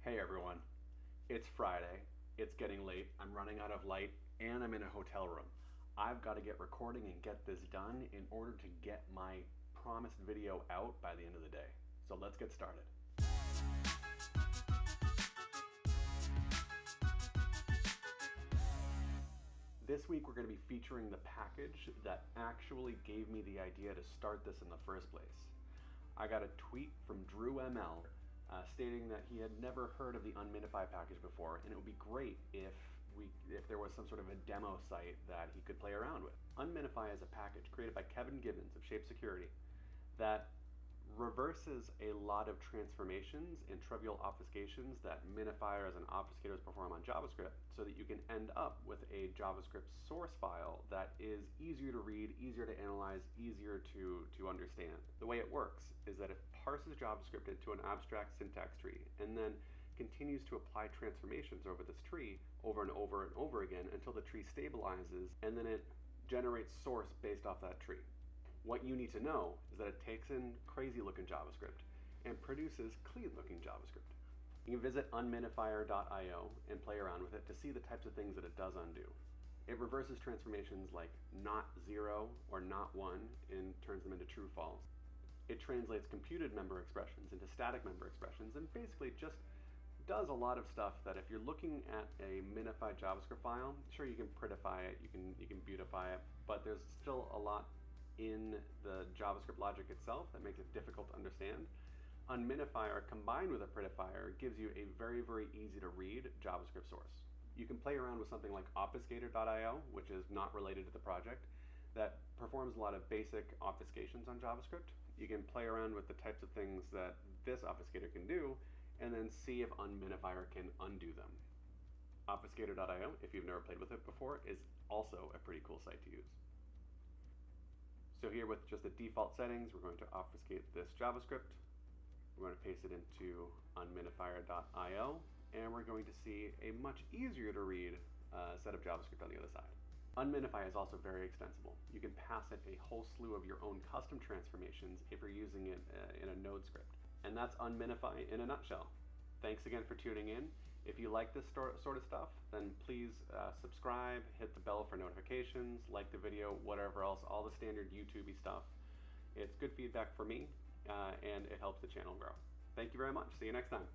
Hey everyone, it's Friday, it's getting late, I'm running out of light, and I'm in a hotel room. I've got to get recording and get this done in order to get my promised video out by the end of the day. So let's get started. This week we're going to be featuring the package that actually gave me the idea to start this in the first place. I got a tweet from Drew ML stating that he had never heard of the Unminify package before, and it would be great if there was some sort of a demo site that he could play around with. Unminify is a package created by Kevin Gibbons of Shape Security that reverses a lot of transformations and trivial obfuscations that minifiers and obfuscators perform on JavaScript, so that you can end up with a JavaScript source file that is easier to read, easier to analyze, easier to understand. The way it works is that it parses JavaScript into an abstract syntax tree and then continues to apply transformations over this tree over and over and over again until the tree stabilizes, and then it generates source based off that tree. What you need to know is that it takes in crazy looking JavaScript and produces clean looking JavaScript. You can visit unminifier.io and play around with it to see the types of things that it does undo. It reverses transformations like not 0 or not 1 and turns them into true false. It translates computed member expressions into static member expressions and basically just does a lot of stuff that if you're looking at a minified JavaScript file, sure, you can prettify it, you can beautify it, but there's still a lot in the JavaScript logic itself that makes it difficult to understand. Unminifier combined with a prettifier gives you a very, very easy to read JavaScript source. You can play around with something like obfuscator.io, which is not related to the project, that performs a lot of basic obfuscations on JavaScript. You can play around with the types of things that this obfuscator can do, and then see if Unminifier can undo them. Obfuscator.io, if you've never played with it before, is also a pretty cool site to use. So here with just the default settings, we're going to obfuscate this JavaScript. We're going to paste it into unminifier.io, and we're going to see a much easier to read set of JavaScript on the other side. Unminify is also very extensible. You can pass it a whole slew of your own custom transformations if you're using it in a node script. And that's Unminify in a nutshell. Thanks again for tuning in. If you like this sort of stuff, then please subscribe, hit the bell for notifications, like the video, whatever else, all the standard YouTube-y stuff. It's good feedback for me, and it helps the channel grow. Thank you very much. See you next time.